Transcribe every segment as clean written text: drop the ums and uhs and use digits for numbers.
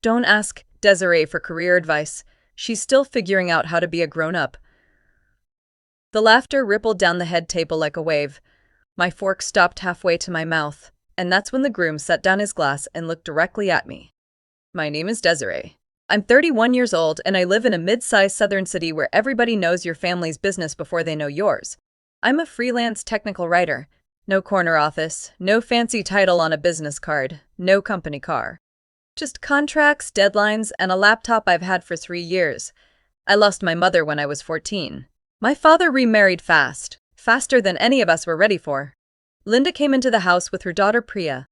Don't ask Desiree for career advice. She's still figuring out how to be a grown-up. The laughter rippled down the head table like a wave. My fork stopped halfway to my mouth, and that's when the groom set down his glass and looked directly at me. My name is Desiree. I'm 31 years old, and I live in a mid-sized southern city where everybody knows your family's business before they know yours. I'm a freelance technical writer. No corner office, no fancy title on a business card, no company car. Just contracts, deadlines, and a laptop I've had for 3 years. I lost my mother when I was 14. My father remarried fast, faster than any of us were ready for. Linda came into the house with her daughter Priya,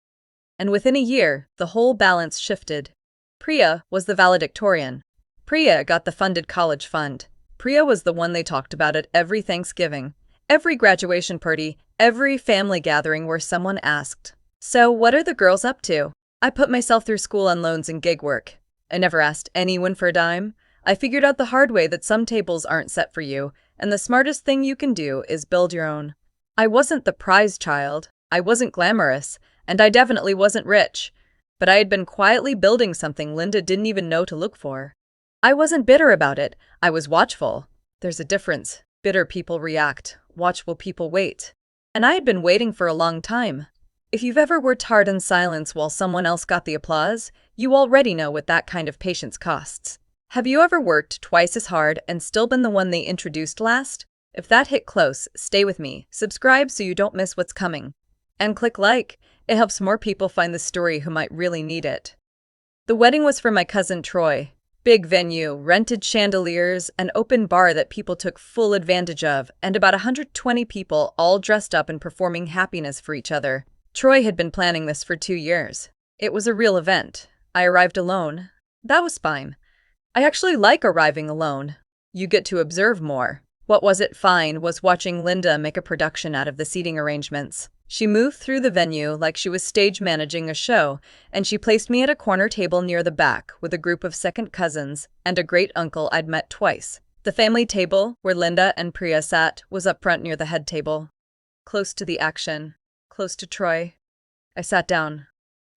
and within a year, the whole balance shifted. Priya was the valedictorian. Priya got the funded college fund. Priya was the one they talked about at every Thanksgiving, every graduation party, every family gathering where someone asked, "So what are the girls up to?" I put myself through school on loans and gig work. I never asked anyone for a dime. I figured out the hard way that some tables aren't set for you, and the smartest thing you can do is build your own. I wasn't the prize child, I wasn't glamorous, and I definitely wasn't rich. But I had been quietly building something Linda didn't even know to look for. I wasn't bitter about it, I was watchful. There's a difference. Bitter people react, watchful people wait. And I had been waiting for a long time. If you've ever worked hard in silence while someone else got the applause, you already know what that kind of patience costs. Have you ever worked twice as hard and still been the one they introduced last? If that hit close, stay with me, subscribe so you don't miss what's coming. And click like. It helps more people find the story who might really need it. The wedding was for my cousin Troy. Big venue, rented chandeliers, an open bar that people took full advantage of, and about 120 people all dressed up and performing happiness for each other. Troy had been planning this for 2 years. It was a real event. I arrived alone. That was fine. I actually like arriving alone. You get to observe more. What wasn't fine was watching Linda make a production out of the seating arrangements. She moved through the venue like she was stage managing a show, and she placed me at a corner table near the back with a group of second cousins and a great uncle I'd met twice. The family table, where Linda and Priya sat, was up front near the head table. Close to the action. Close to Troy. I sat down.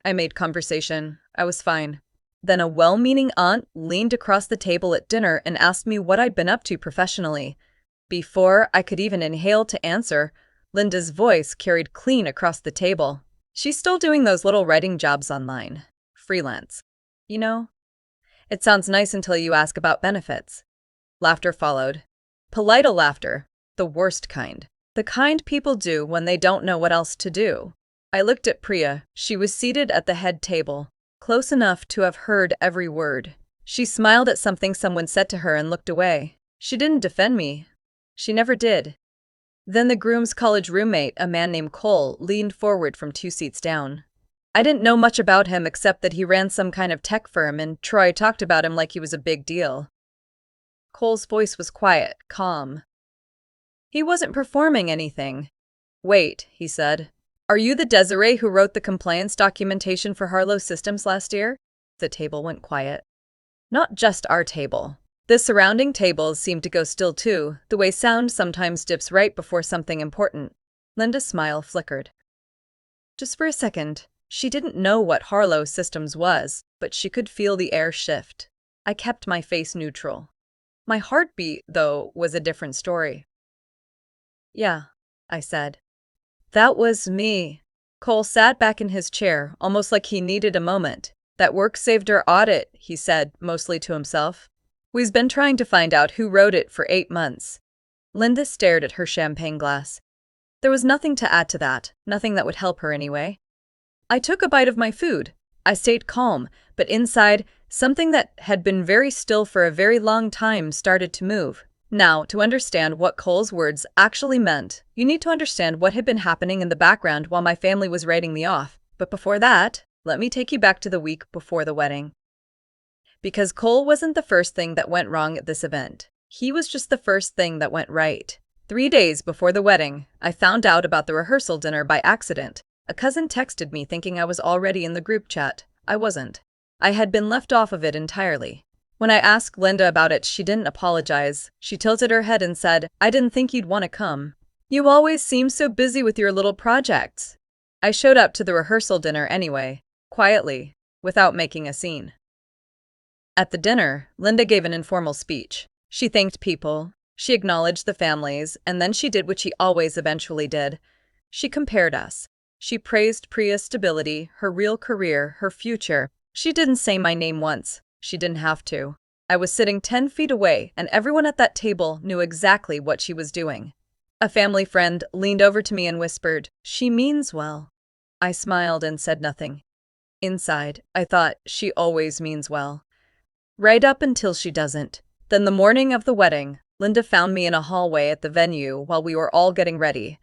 I made conversation. I was fine. Then a well-meaning aunt leaned across the table at dinner and asked me what I'd been up to professionally. Before I could even inhale to answer, Linda's voice carried clean across the table. She's still doing those little writing jobs online. Freelance. You know? It sounds nice until you ask about benefits. Laughter followed. Polite laughter. The worst kind. The kind people do when they don't know what else to do. I looked at Priya. She was seated at the head table, close enough to have heard every word. She smiled at something someone said to her and looked away. She didn't defend me. She never did. Then the groom's college roommate, a man named Cole, leaned forward from 2 seats down. I didn't know much about him except that he ran some kind of tech firm and Troy talked about him like he was a big deal. Cole's voice was quiet, calm. He wasn't performing anything. "Wait," he said. "Are you the Desiree who wrote the compliance documentation for Harlow Systems last year?" The table went quiet. Not just our table. The surrounding tables seemed to go still too, the way sound sometimes dips right before something important. Linda's smile flickered. Just for a second, she didn't know what Harlow Systems was, but she could feel the air shift. I kept my face neutral. My heartbeat, though, was a different story. "Yeah," I said. "That was me." Cole sat back in his chair, almost like he needed a moment. "That work saved our audit," he said, mostly to himself. "We've been trying to find out who wrote it for 8 months. Linda stared at her champagne glass. There was nothing to add to that, nothing that would help her anyway. I took a bite of my food. I stayed calm, but inside, something that had been very still for a very long time started to move. Now, to understand what Cole's words actually meant, you need to understand what had been happening in the background while my family was writing me off. But before that, let me take you back to the week before the wedding. Because Cole wasn't the first thing that went wrong at this event. He was just the first thing that went right. 3 days before the wedding, I found out about the rehearsal dinner by accident. A cousin texted me thinking I was already in the group chat. I wasn't. I had been left off of it entirely. When I asked Linda about it, she didn't apologize. She tilted her head and said, "I didn't think you'd want to come. You always seem so busy with your little projects." I showed up to the rehearsal dinner anyway, quietly, without making a scene. At the dinner, Linda gave an informal speech. She thanked people, she acknowledged the families, and then she did what she always eventually did. She compared us. She praised Priya's stability, her real career, her future. She didn't say my name once. She didn't have to. I was sitting 10 feet away, and everyone at that table knew exactly what she was doing. A family friend leaned over to me and whispered, "She means well." I smiled and said nothing. Inside, I thought, she always means well. Right up until she doesn't. Then the morning of the wedding, Linda found me in a hallway at the venue while we were all getting ready.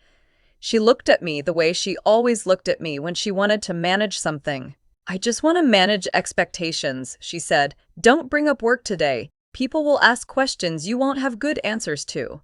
She looked at me the way she always looked at me when she wanted to manage something. "I just want to manage expectations," she said. "Don't bring up work today. People will ask questions you won't have good answers to."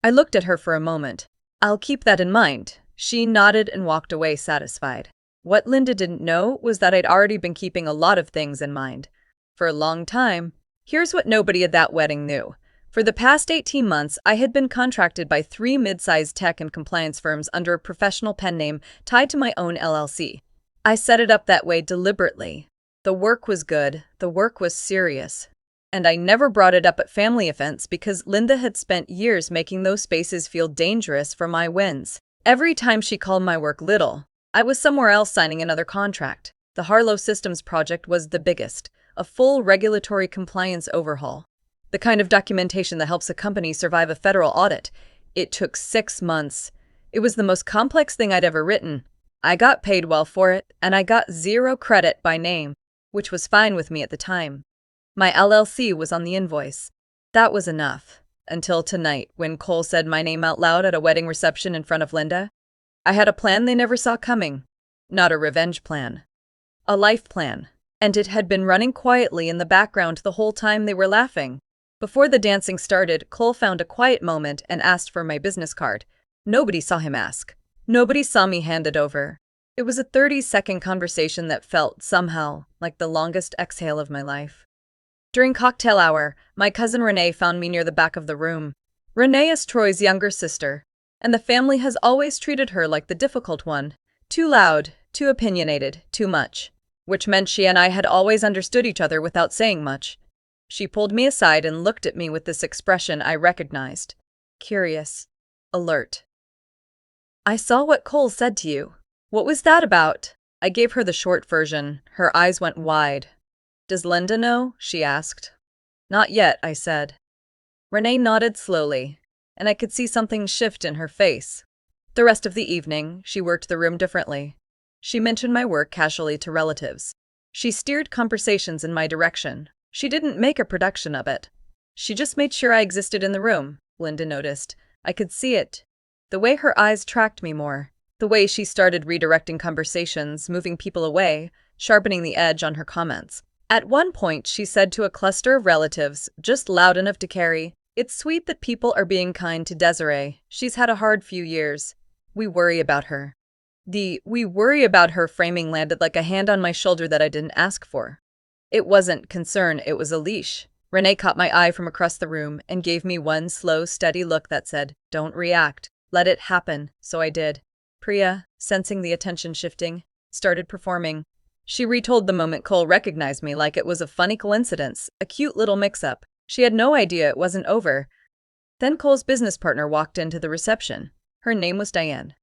I looked at her for a moment. "I'll keep that in mind." She nodded and walked away satisfied. What Linda didn't know was that I'd already been keeping a lot of things in mind. For a long time. Here's what nobody at that wedding knew. For the past 18 months, I had been contracted by 3 mid-sized tech and compliance firms under a professional pen name tied to my own LLC. I set it up that way deliberately. The work was good, the work was serious. And I never brought it up at family events because Linda had spent years making those spaces feel dangerous for my wins. Every time she called my work little, I was somewhere else signing another contract. The Harlow Systems project was the biggest, a full regulatory compliance overhaul. The kind of documentation that helps a company survive a federal audit. It took 6 months. It was the most complex thing I'd ever written. I got paid well for it, and I got 0 credit by name, which was fine with me at the time. My LLC was on the invoice. That was enough. Until tonight, when Cole said my name out loud at a wedding reception in front of Linda. I had a plan they never saw coming. Not a revenge plan. A life plan. And it had been running quietly in the background the whole time they were laughing. Before the dancing started, Cole found a quiet moment and asked for my business card. Nobody saw him ask. Nobody saw me hand it over. It was a 30-second conversation that felt, somehow, like the longest exhale of my life. During cocktail hour, my cousin Renee found me near the back of the room. Renee is Troy's younger sister, and the family has always treated her like the difficult one. Too loud, too opinionated, too much. Which meant she and I had always understood each other without saying much. She pulled me aside and looked at me with this expression I recognized. Curious. Alert. "I saw what Cole said to you. What was that about?" I gave her the short version. Her eyes went wide. "Does Linda know?" she asked. "Not yet," I said. Renee nodded slowly, and I could see something shift in her face. The rest of the evening, she worked the room differently. She mentioned my work casually to relatives. She steered conversations in my direction. She didn't make a production of it. She just made sure I existed in the room, Linda noticed. I could see it. The way her eyes tracked me more. The way she started redirecting conversations, moving people away, sharpening the edge on her comments. At one point, she said to a cluster of relatives, just loud enough to carry, "It's sweet that people are being kind to Desiree. She's had a hard few years. We worry about her." The "we worry about her" framing landed like a hand on my shoulder that I didn't ask for. It wasn't concern, it was a leash. Renee caught my eye from across the room and gave me one slow, steady look that said, "Don't react. Let it happen." So I did. Priya, sensing the attention shifting, started performing. She retold the moment Cole recognized me like it was a funny coincidence, a cute little mix-up. She had no idea it wasn't over. Then Cole's business partner walked into the reception. Her name was Diane.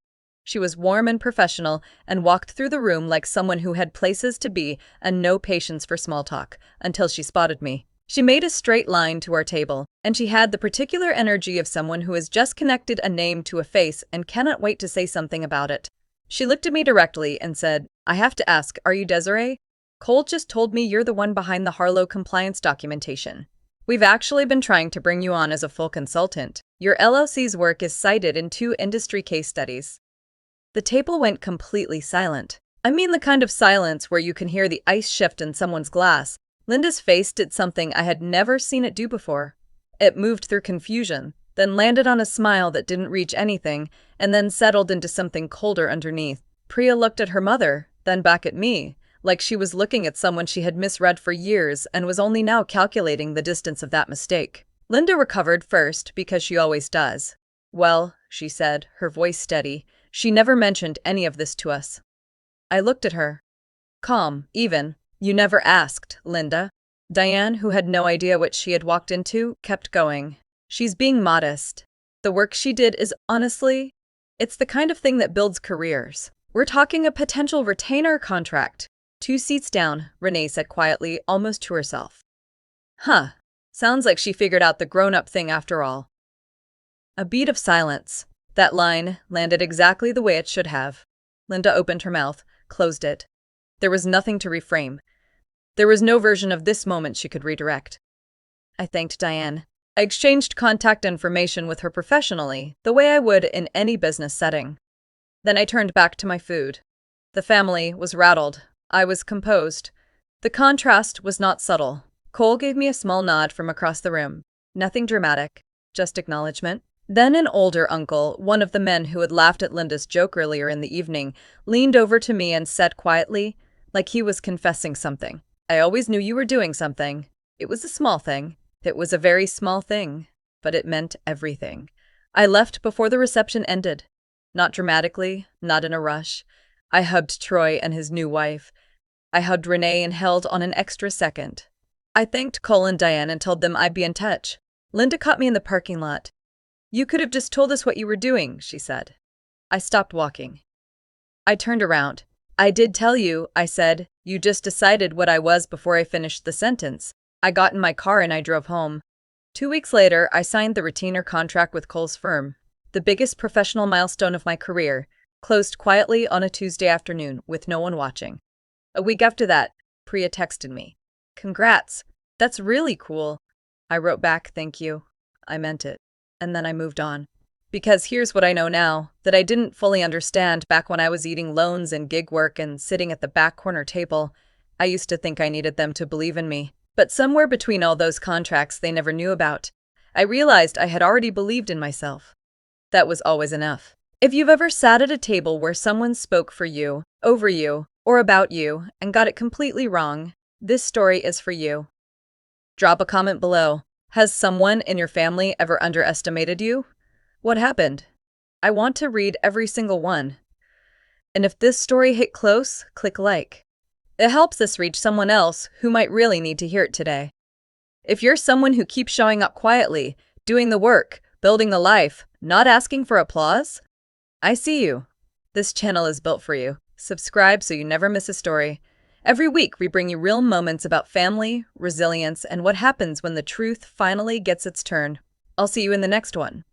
She was warm and professional and walked through the room like someone who had places to be and no patience for small talk, until she spotted me. She made a straight line to our table, and she had the particular energy of someone who has just connected a name to a face and cannot wait to say something about it. She looked at me directly and said, "I have to ask, are you Desiree? Cole just told me you're the one behind the Harlow compliance documentation. We've actually been trying to bring you on as a full consultant. Your LLC's work is cited in 2 industry case studies." The table went completely silent. I mean the kind of silence where you can hear the ice shift in someone's glass. Linda's face did something I had never seen it do before. It moved through confusion, then landed on a smile that didn't reach anything, and then settled into something colder underneath. Priya looked at her mother, then back at me, like she was looking at someone she had misread for years and was only now calculating the distance of that mistake. Linda recovered first, because she always does. "Well," she said, her voice steady, "she never mentioned any of this to us." I looked at her. Calm, even. "You never asked, Linda." Diane, who had no idea what she had walked into, kept going. She's being modest. The work she did is honestly, it's the kind of thing that builds careers. We're talking a potential retainer contract. 2 seats down, Renee said quietly, almost to herself. Huh. Sounds like she figured out the grown-up thing after all. A beat of silence. That line landed exactly the way it should have. Linda opened her mouth, closed it. There was nothing to reframe. There was no version of this moment she could redirect. I thanked Diane. I exchanged contact information with her professionally, the way I would in any business setting. Then I turned back to my food. The family was rattled. I was composed. The contrast was not subtle. Cole gave me a small nod from across the room. Nothing dramatic, just acknowledgement. Then an older uncle, one of the men who had laughed at Linda's joke earlier in the evening, leaned over to me and said quietly, like he was confessing something, I always knew you were doing something. It was a small thing. It was a very small thing, but it meant everything. I left before the reception ended. Not dramatically, not in a rush. I hugged Troy and his new wife. I hugged Renee and held on an extra second. I thanked Cole and Diane and told them I'd be in touch. Linda caught me in the parking lot. You could have just told us what you were doing, she said. I stopped walking. I turned around. I did tell you, I said. You just decided what I was before I finished the sentence. I got in my car and I drove home. 2 weeks later, I signed the retainer contract with Cole's firm. The biggest professional milestone of my career, closed quietly on a Tuesday afternoon with no one watching. A week after that, Priya texted me. Congrats. That's really cool. I wrote back, thank you. I meant it. And then I moved on. Because here's what I know now, that I didn't fully understand back when I was eating loans and gig work and sitting at the back corner table. I used to think I needed them to believe in me. But somewhere between all those contracts they never knew about, I realized I had already believed in myself. That was always enough. If you've ever sat at a table where someone spoke for you, over you, or about you, and got it completely wrong, this story is for you. Drop a comment below. Has someone in your family ever underestimated you? What happened? I want to read every single one. And if this story hit close, click like. It helps us reach someone else who might really need to hear it today. If you're someone who keeps showing up quietly, doing the work, building the life, not asking for applause, I see you. This channel is built for you. Subscribe so you never miss a story. Every week, we bring you real moments about family, resilience, and what happens when the truth finally gets its turn. I'll see you in the next one.